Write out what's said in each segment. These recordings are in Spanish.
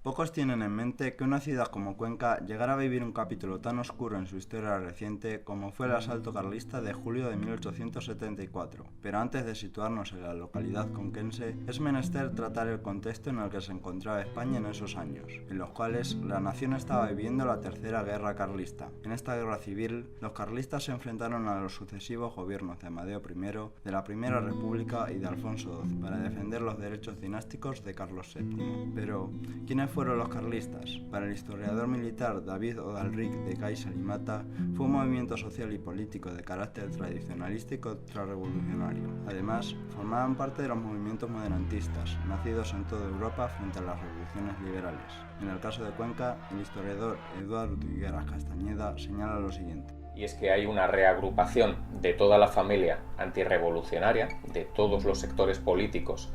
Pocos tienen en mente que una ciudad como Cuenca llegara a vivir un capítulo tan oscuro en su historia reciente como fue el asalto carlista de julio de 1874. Pero antes de situarnos en la localidad conquense, es menester tratar el contexto en el que se encontraba España en esos años, en los cuales la nación estaba viviendo la Tercera Guerra Carlista. En esta guerra civil, los carlistas se enfrentaron a los sucesivos gobiernos de Amadeo I, de la Primera República y de Alfonso XII para defender los derechos dinásticos de Carlos VII. Pero, ¿quiénes fueron los carlistas? Para el historiador militar David Odalric de Caixa y Mata, fue un movimiento social y político de carácter tradicionalista y contrarrevolucionario. Además, formaban parte de los movimientos moderantistas, nacidos en toda Europa frente a las revoluciones liberales. En el caso de Cuenca, el historiador Eduardo Higueras Castañeda señala lo siguiente. Y es que hay una reagrupación de toda la familia antirrevolucionaria, de todos los sectores políticos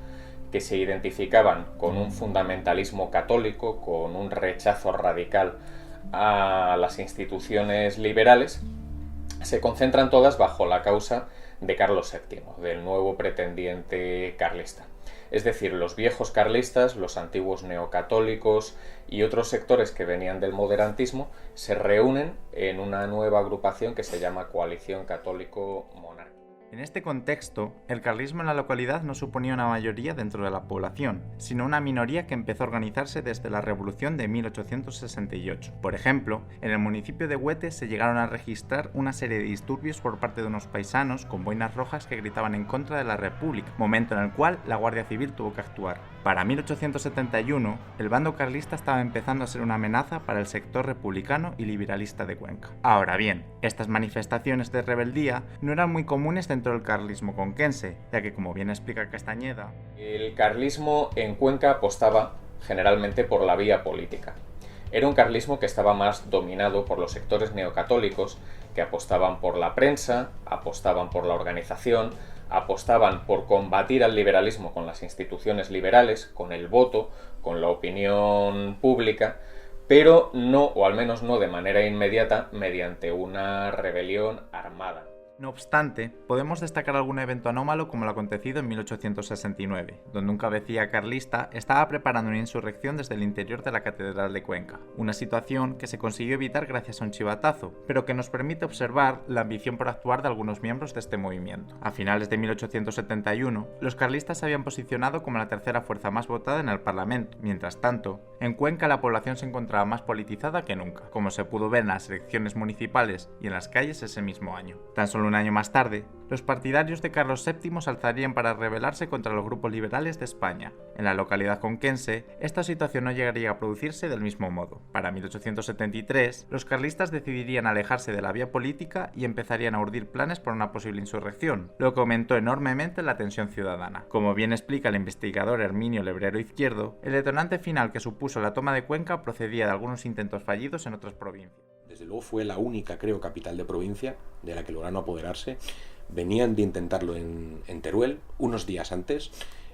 que se identificaban con un fundamentalismo católico, con un rechazo radical a las instituciones liberales, se concentran todas bajo la causa de Carlos VII, del nuevo pretendiente carlista. Es decir, los viejos carlistas, los antiguos neocatólicos y otros sectores que venían del moderantismo se reúnen en una nueva agrupación que se llama Coalición Católico-Monárquica. En este contexto, el carlismo en la localidad no suponía una mayoría dentro de la población, sino una minoría que empezó a organizarse desde la Revolución de 1868. Por ejemplo, en el municipio de Huete se llegaron a registrar una serie de disturbios por parte de unos paisanos con boinas rojas que gritaban en contra de la República, momento en el cual la Guardia Civil tuvo que actuar. Para 1871, el bando carlista estaba empezando a ser una amenaza para el sector republicano y liberalista de Cuenca. Ahora bien, estas manifestaciones de rebeldía no eran muy comunes dentro del carlismo conquense, ya que, como bien explica Castañeda, el carlismo en Cuenca apostaba generalmente por la vía política. Era un carlismo que estaba más dominado por los sectores neocatólicos, que apostaban por la prensa, apostaban por la organización, apostaban por combatir al liberalismo con las instituciones liberales, con el voto, con la opinión pública, pero no, o al menos no de manera inmediata, mediante una rebelión armada. No obstante, podemos destacar algún evento anómalo como lo acontecido en 1869, donde un cabecilla carlista estaba preparando una insurrección desde el interior de la Catedral de Cuenca, una situación que se consiguió evitar gracias a un chivatazo, pero que nos permite observar la ambición por actuar de algunos miembros de este movimiento. A finales de 1871, los carlistas se habían posicionado como la tercera fuerza más votada en el Parlamento. Mientras tanto, en Cuenca la población se encontraba más politizada que nunca, como se pudo ver en las elecciones municipales y en las calles ese mismo año. Tan solo un año más tarde, los partidarios de Carlos VII se alzarían para rebelarse contra los grupos liberales de España. En la localidad conquense, esta situación no llegaría a producirse del mismo modo. Para 1873, los carlistas decidirían alejarse de la vía política y empezarían a urdir planes por una posible insurrección, lo que aumentó enormemente la tensión ciudadana. Como bien explica el investigador Herminio Lebrero Izquierdo, el detonante final que supuso la toma de Cuenca procedía de algunos intentos fallidos en otras provincias. Desde luego fue la única, creo, capital de provincia de la que lograron apoderarse. Venían de intentarlo en Teruel unos días antes.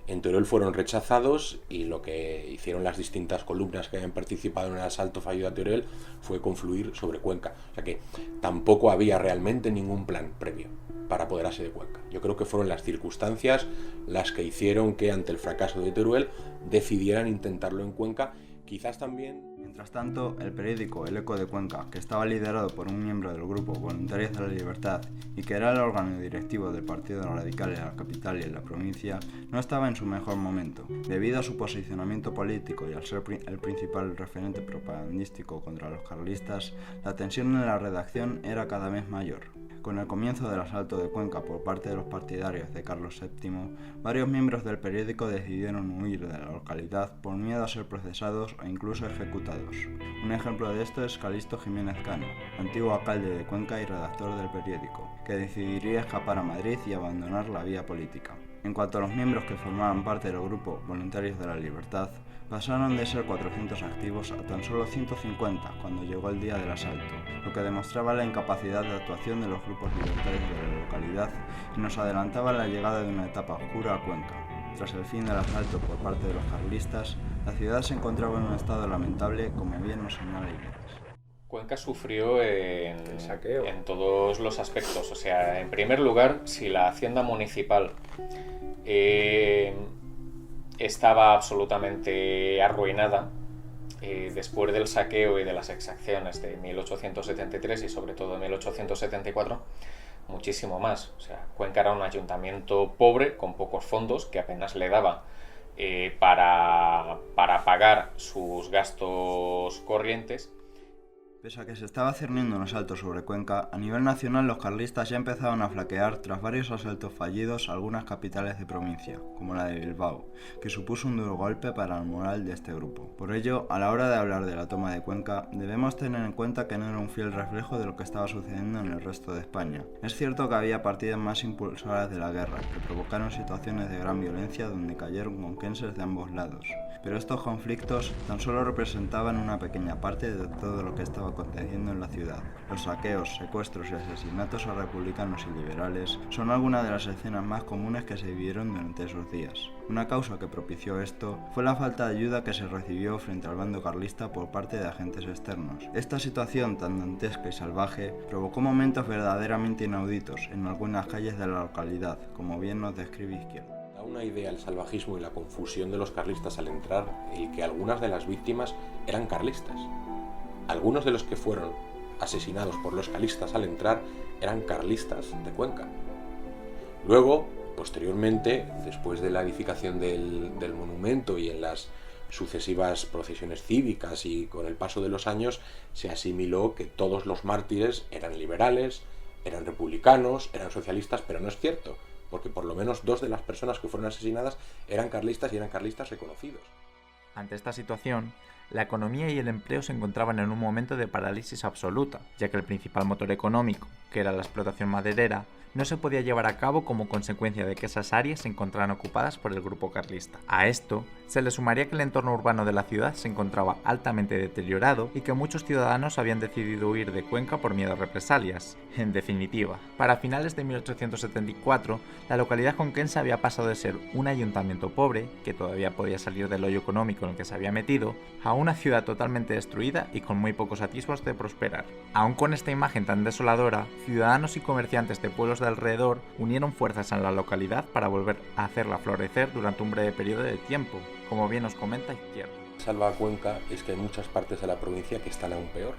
En Teruel fueron rechazados y lo que hicieron las distintas columnas que habían participado en el asalto fallido a Teruel fue confluir sobre Cuenca. O sea que tampoco había realmente ningún plan previo para apoderarse de Cuenca. Yo creo que fueron las circunstancias las que hicieron que ante el fracaso de Teruel decidieran intentarlo en Cuenca. Quizás también... Mientras tanto, el periódico El Eco de Cuenca, que estaba liderado por un miembro del grupo Voluntarios de la Libertad y que era el órgano directivo del Partido Radical en la capital y en la provincia, no estaba en su mejor momento. Debido a su posicionamiento político y al ser el principal referente propagandístico contra los carlistas, la tensión en la redacción era cada vez mayor. Con el comienzo del asalto de Cuenca por parte de los partidarios de Carlos VII, varios miembros del periódico decidieron huir de la localidad por miedo a ser procesados o incluso ejecutados. Un ejemplo de esto es Calixto Jiménez Cano, antiguo alcalde de Cuenca y redactor del periódico, que decidiría escapar a Madrid y abandonar la vía política. En cuanto a los miembros que formaban parte del grupo Voluntarios de la Libertad, pasaron de ser 400 activos a tan solo 150 cuando llegó el día del asalto, lo que demostraba la incapacidad de actuación de los grupos libertarios de la localidad y nos adelantaba la llegada de una etapa oscura a Cuenca. Tras el fin del asalto por parte de los carlistas, la ciudad se encontraba en un estado lamentable, como bien nos señala Higueras. Cuenca sufrió en todos los aspectos. O sea, en primer lugar, si la hacienda municipal estaba absolutamente arruinada, después del saqueo y de las exacciones de 1873 y sobre todo de 1874, muchísimo más. O sea, Cuenca era un ayuntamiento pobre, con pocos fondos, que apenas le daba para pagar sus gastos corrientes. Pese a que se estaba cerniendo un asalto sobre Cuenca, a nivel nacional los carlistas ya empezaban a flaquear tras varios asaltos fallidos a algunas capitales de provincia, como la de Bilbao, que supuso un duro golpe para la moral de este grupo. Por ello, a la hora de hablar de la toma de Cuenca, debemos tener en cuenta que no era un fiel reflejo de lo que estaba sucediendo en el resto de España. Es cierto que había partidas más impulsoras de la guerra, que provocaron situaciones de gran violencia donde cayeron conquenses de ambos lados, pero estos conflictos tan solo representaban una pequeña parte de todo lo que estaba aconteciendo en la ciudad. Los saqueos, secuestros y asesinatos a republicanos y liberales son algunas de las escenas más comunes que se vivieron durante esos días. Una causa que propició esto fue la falta de ayuda que se recibió frente al bando carlista por parte de agentes externos. Esta situación tan dantesca y salvaje provocó momentos verdaderamente inauditos en algunas calles de la localidad, como bien nos describe Izquierdo. Da una idea el salvajismo y la confusión de los carlistas al entrar y que algunas de las víctimas eran carlistas. Algunos de los que fueron asesinados por los carlistas al entrar eran carlistas de Cuenca. Luego, posteriormente, después de la edificación del monumento y en las sucesivas procesiones cívicas y con el paso de los años, se asimiló que todos los mártires eran liberales, eran republicanos, eran socialistas, pero no es cierto, porque por lo menos 2 de las personas que fueron asesinadas eran carlistas y eran carlistas reconocidos. Ante esta situación, la economía y el empleo se encontraban en un momento de parálisis absoluta, ya que el principal motor económico, que era la explotación maderera, no se podía llevar a cabo como consecuencia de que esas áreas se encontraran ocupadas por el grupo carlista. A esto se le sumaría que el entorno urbano de la ciudad se encontraba altamente deteriorado y que muchos ciudadanos habían decidido huir de Cuenca por miedo a represalias. En definitiva, para finales de 1874, la localidad conquense había pasado de ser un ayuntamiento pobre, que todavía podía salir del hoyo económico en el que se había metido, a una ciudad totalmente destruida y con muy pocos atisbos de prosperar. Aún con esta imagen tan desoladora, ciudadanos y comerciantes de pueblos de alrededor unieron fuerzas en la localidad para volver a hacerla florecer durante un breve periodo de tiempo, como bien nos comenta Izquierdo. Salva a Cuenca es que hay muchas partes de la provincia que están aún peor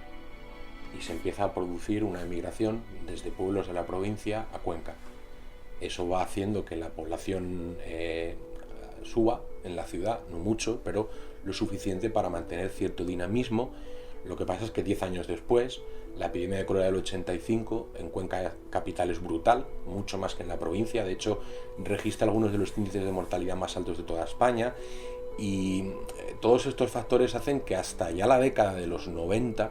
y se empieza a producir una emigración desde pueblos de la provincia a Cuenca. Eso va haciendo que la población suba en la ciudad, no mucho, pero lo suficiente para mantener cierto dinamismo. Lo que pasa es que 10 años después, la epidemia de cólera del 85 en Cuenca capital es brutal, mucho más que en la provincia. De hecho, registra algunos de los índices de mortalidad más altos de toda España. Y todos estos factores hacen que hasta ya la década de los 90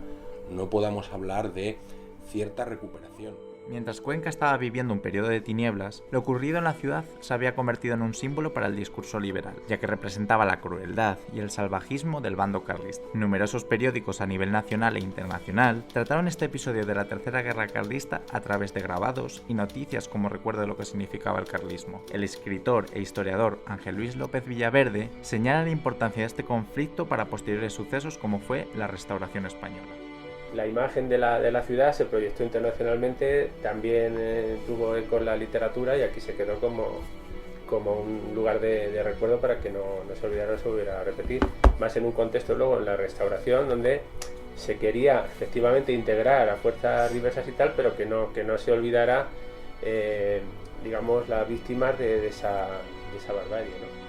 no podamos hablar de cierta recuperación. Mientras Cuenca estaba viviendo un periodo de tinieblas, lo ocurrido en la ciudad se había convertido en un símbolo para el discurso liberal, ya que representaba la crueldad y el salvajismo del bando carlista. Numerosos periódicos a nivel nacional e internacional trataron este episodio de la Tercera Guerra Carlista a través de grabados y noticias como recuerdo de lo que significaba el carlismo. El escritor e historiador Ángel Luis López Villaverde señala la importancia de este conflicto para posteriores sucesos como fue la Restauración Española. La imagen de la ciudad se proyectó internacionalmente, también tuvo eco en la literatura y aquí se quedó como un lugar de recuerdo para que no se olvidara, no se volviera a repetir. Más en un contexto luego en la Restauración, donde se quería efectivamente integrar a fuerzas diversas y tal, pero que no se olvidara, digamos, las víctimas de esa barbarie, ¿no?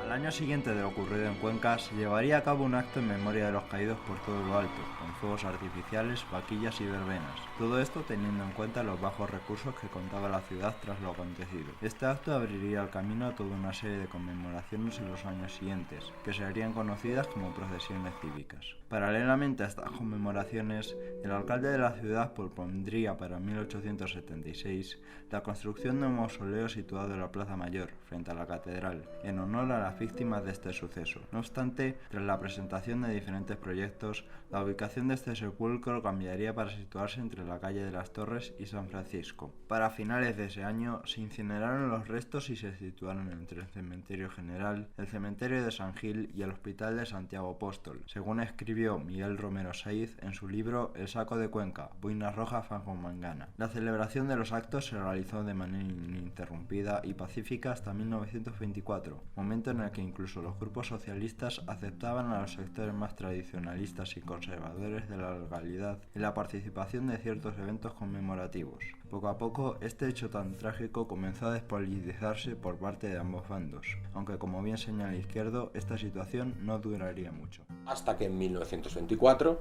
Al año siguiente de lo ocurrido en Cuenca se llevaría a cabo un acto en memoria de los caídos por todo lo alto, con fuegos artificiales, vaquillas y verbenas. Todo esto teniendo en cuenta los bajos recursos que contaba la ciudad tras lo acontecido. Este acto abriría el camino a toda una serie de conmemoraciones en los años siguientes, que serían conocidas como procesiones cívicas. Paralelamente a estas conmemoraciones, el alcalde de la ciudad propondría para 1876 la construcción de un mausoleo situado en la Plaza Mayor, frente a la catedral, en honor a las víctimas de este suceso. No obstante, tras la presentación de diferentes proyectos, la ubicación de este sepulcro cambiaría para situarse entre la calle de las Torres y San Francisco. Para finales de ese año se incineraron los restos y se situaron entre el cementerio general, el cementerio de San Gil y el hospital de Santiago Apóstol, según escribió Miguel Romero Saiz en su libro El saco de Cuenca, boina roja fango-mangana. La celebración de los actos se realizó de manera ininterrumpida y pacífica hasta 1924, momento en en el que incluso los grupos socialistas aceptaban a los sectores más tradicionalistas y conservadores de la localidad en la participación de ciertos eventos conmemorativos. Poco a poco, este hecho tan trágico comenzó a despolitizarse por parte de ambos bandos, aunque como bien señala Izquierdo, esta situación no duraría mucho. Hasta que en 1924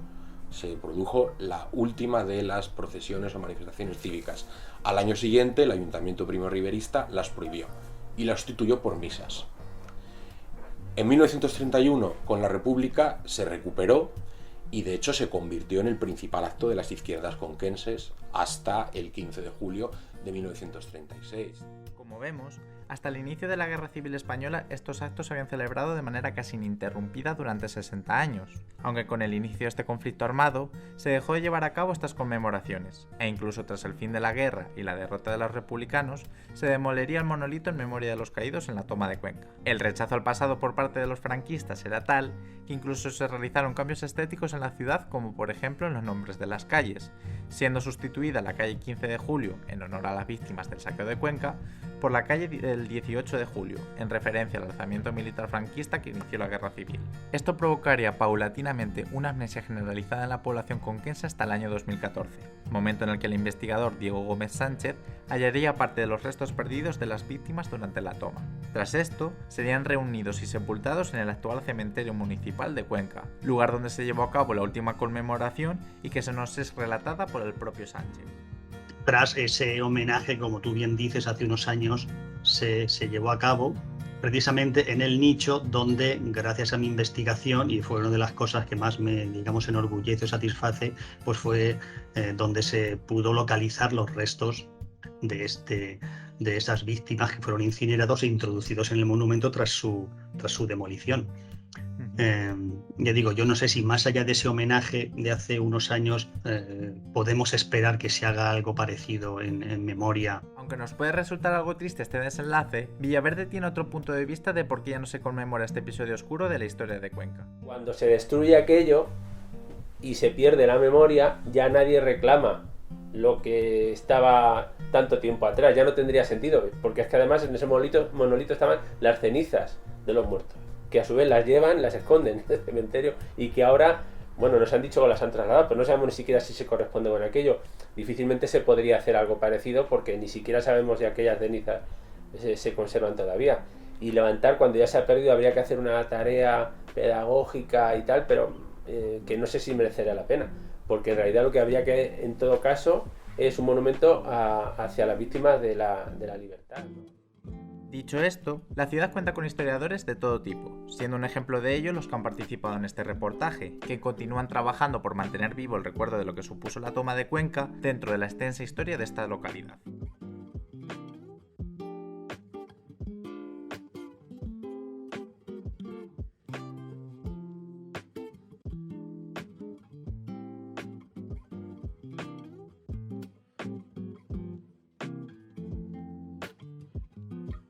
se produjo la última de las procesiones o manifestaciones cívicas. Al año siguiente, el Ayuntamiento primo-riverista las prohibió y las sustituyó por misas. En 1931, con la República, se recuperó y de hecho se convirtió en el principal acto de las izquierdas conquenses hasta el 15 de julio de 1936. Como vemos, hasta el inicio de la Guerra Civil Española estos actos se habían celebrado de manera casi ininterrumpida durante 60 años, aunque con el inicio de este conflicto armado se dejó de llevar a cabo estas conmemoraciones, e incluso tras el fin de la guerra y la derrota de los republicanos, se demolería el monolito en memoria de los caídos en la toma de Cuenca. El rechazo al pasado por parte de los franquistas era tal que incluso se realizaron cambios estéticos en la ciudad, como por ejemplo en los nombres de las calles, siendo sustituida la calle 15 de Julio, en honor a las víctimas del saqueo de Cuenca, por la calle del 18 de julio, en referencia al alzamiento militar franquista que inició la Guerra Civil. Esto provocaría paulatinamente una amnesia generalizada en la población conquense hasta el año 2014, momento en el que el investigador Diego Gómez Sánchez hallaría parte de los restos perdidos de las víctimas durante la toma. Tras esto, serían reunidos y sepultados en el actual cementerio municipal de Cuenca, lugar donde se llevó a cabo la última conmemoración y que se nos es relatada por el propio Sánchez. Tras ese homenaje, como tú bien dices, hace unos años se llevó a cabo precisamente en el nicho donde, gracias a mi investigación, y fue una de las cosas que más me, enorgullece o satisface, pues fue donde se pudo localizar los restos de esas víctimas que fueron incinerados e introducidos en el monumento tras su demolición. Ya digo, yo no sé si más allá de ese homenaje de hace unos años podemos esperar que se haga algo parecido en memoria. Aunque nos puede resultar algo triste este desenlace, Villaverde tiene otro punto de vista de por qué ya no se conmemora este episodio oscuro de la historia de Cuenca. Cuando se destruye aquello y se pierde la memoria, ya nadie reclama lo que estaba tanto tiempo atrás, ya no tendría sentido, porque es que además en ese monolito estaban las cenizas de los muertos, que a su vez las llevan, las esconden en el cementerio y que ahora, bueno, nos han dicho que las han trasladado, pero no sabemos ni siquiera si se corresponde con aquello. Difícilmente se podría hacer algo parecido porque ni siquiera sabemos si aquellas cenizas se conservan todavía. Y levantar cuando ya se ha perdido habría que hacer una tarea pedagógica y tal, pero que no sé si merecería la pena, porque en realidad lo que habría que, en todo caso, es un monumento hacia las víctimas de la libertad, ¿no? Dicho esto, la ciudad cuenta con historiadores de todo tipo, siendo un ejemplo de ello los que han participado en este reportaje, que continúan trabajando por mantener vivo el recuerdo de lo que supuso la toma de Cuenca dentro de la extensa historia de esta localidad.